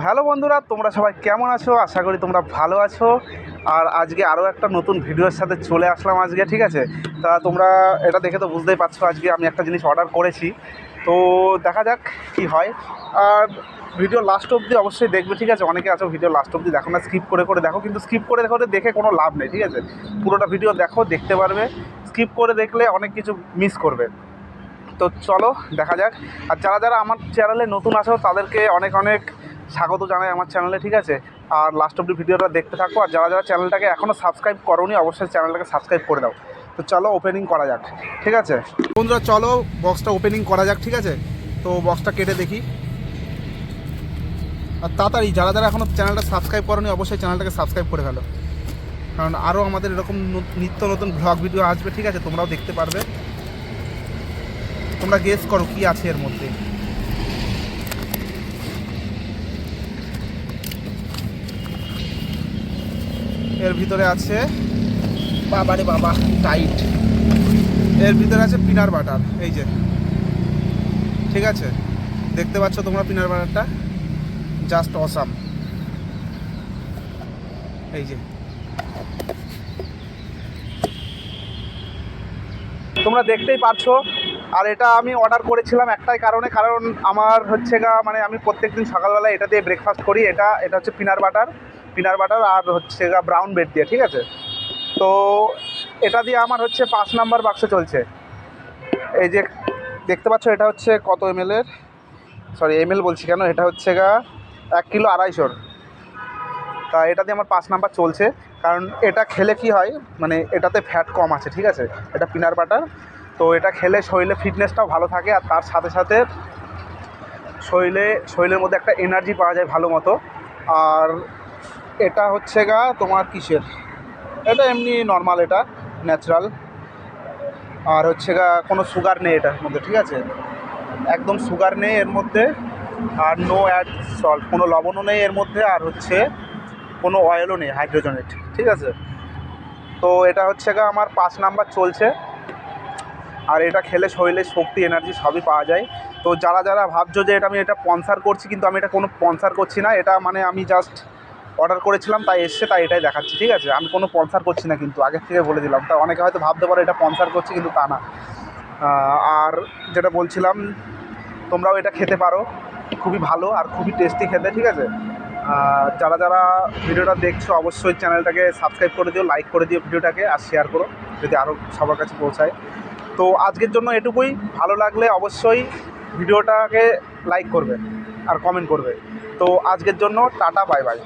Hello বন্ধুরা, তোমরা সবাই কেমন আছো? আশা করি তোমরা ভালো আছো। আর আজকে আরও একটা নতুন ভিডিওর সাথে চলে আসলাম আজকে, ঠিক আছে? তা তোমরা এটা দেখে তো বুঝতেই পারছো আজকে আমি একটা জিনিস অর্ডার করেছি। তো দেখা যাক কি হয়। আর ভিডিও লাস্ট অবধি অবশ্যই দেখবে, ঠিক আছে? অনেকে আছো ভিডিও লাস্ট অবধি দেখো না, স্কিপ করে করে দেখো, কিন্তু স্কিপ করে করে দেখে কোনো লাভ নেই, ঠিক আছে? পুরোটা ভিডিও দেখো, দেখতে পারবে। স্কিপ করে দেখলে অনেক কিছু মিস করবে। তো চলো দেখা যাক। আর যারা যারা আমার চ্যানেলে নতুন আছো তাদেরকে অনেক অনেক স্বাগত জানাই আমার চ্যানেলে, ঠিক আছে? আর লাস্ট অবধি ভিডিওটা দেখতে থাকো। আর যারা যারা চ্যানেলটাকে এখনও সাবস্ক্রাইব করোনি অবশ্যই চ্যানেলটাকে সাবস্ক্রাইব করে দাও। তো চলো ওপেনিং করা যাক, ঠিক আছে বন্ধুরা? চলো বক্সটা ওপেনিং করা যাক, ঠিক আছে? তো বক্সটা কেটে দেখি। আর তাড়াতাড়ি যারা যারা এখনও চ্যানেলটা সাবস্ক্রাইব করোনি অবশ্যই চ্যানেলটাকে সাবস্ক্রাইব করে ফেলো, কারণ আরও আমাদের এরকম নিত্য নতুন ভ্লগ ভিডিও আসবে, ঠিক আছে? তোমরাও দেখতে পারবে। তোমরা গেস করো কি আছে এর মধ্যে। এর ভিতরে আছে, বাবারে বাবা টাইট, এর ভিতরে আছে পিনাট বাটার। এই যে, ঠিক আছে, দেখতে পাচ্ছ তোমরা পিনাট বাটারটা জাস্ট অসাম। এই যে তোমরা দেখতেই পারছো। আর এটা আমি অর্ডার করেছিলাম একটাই কারণে, কারণ আমার হচ্ছে মানে আমি প্রত্যেকদিন সকালবেলা এটা দিয়ে ব্রেকফাস্ট করি। এটা হচ্ছে পিনাট বাটার আর হচ্ছে ব্রাউন ব্রেড দিয়ে, ঠিক আছে? তো এটা দিয়ে আমার হচ্ছে 5 নাম্বার বাক্সে চলছে। এই যে দেখতে পাচ্ছ, এটা হচ্ছে কত এমএলের, সরি এমএল বলছি কেন, এটা হচ্ছে 1 কিলো 250। তা এটা দিয়ে আমার 5 নাম্বার চলছে। কারণ এটা খেলে কি হয়, মানে এটাতে ফ্যাট কম আছে, ঠিক আছে? এটা পিনাট বাটার। তো এটা খেলে শরীরে ফিটনেসটাও ভালো থাকে, আর তার সাথে সাথে শরীরের মধ্যে একটা এনার্জি পাওয়া যায় ভালো মতো। আর এটা হচ্ছে তোমার কিসের, এটা এমনি নর্মাল, এটা ন্যাচারাল। আর হচ্ছে কোনো সুগার নেই এটার মধ্যে, ঠিক আছে? একদম সুগার নেই এর মধ্যে। আর নো অ্যাড সল্ট, কোনো লবণও নেই এর মধ্যে। আর হচ্ছে কোনো অয়েলও নেই, হাইড্রোজেনেট, ঠিক আছে? তো এটা হচ্ছে আমার 5 নাম্বার চলছে। আর এটা খেলে শরীরে শক্তি এনার্জি সবই পাওয়া যায়। তো যারা যারা ভাবছো যে আমি এটা স্পন্সার করছি, কিন্তু আমি এটা কোনো স্পন্সার করছি না। এটা মানে আমি জাস্ট অর্ডার করেছিলাম, তাই এসছে, তাই এটাই দেখাচ্ছি, ঠিক আছে? আমি কোনো স্পন্সার করছি না, কিন্তু আগের থেকে বলে দিলাম। তা অনেকে হয়তো ভাবতে পারে এটা স্পন্সার করছি, কিন্তু তা না। আর যেটা বলছিলাম, তোমরাও এটা খেতে পারো, খুবই ভালো আর খুবই টেস্টি খেতে, ঠিক আছে? যারা যারা ভিডিওটা দেখছো অবশ্যই চ্যানেলটাকে সাবস্ক্রাইব করে দিও, লাইক করে দিও ভিডিওটাকে, আর শেয়ার করো যদি আরও সবার কাছে পৌঁছায়। তো আজকের জন্য এটুকুই। ভালো লাগলে অবশ্যই ভিডিওটাকে লাইক করবে আর কমেন্ট করবে। তো আজকের জন্য টাটা, বাই বাই।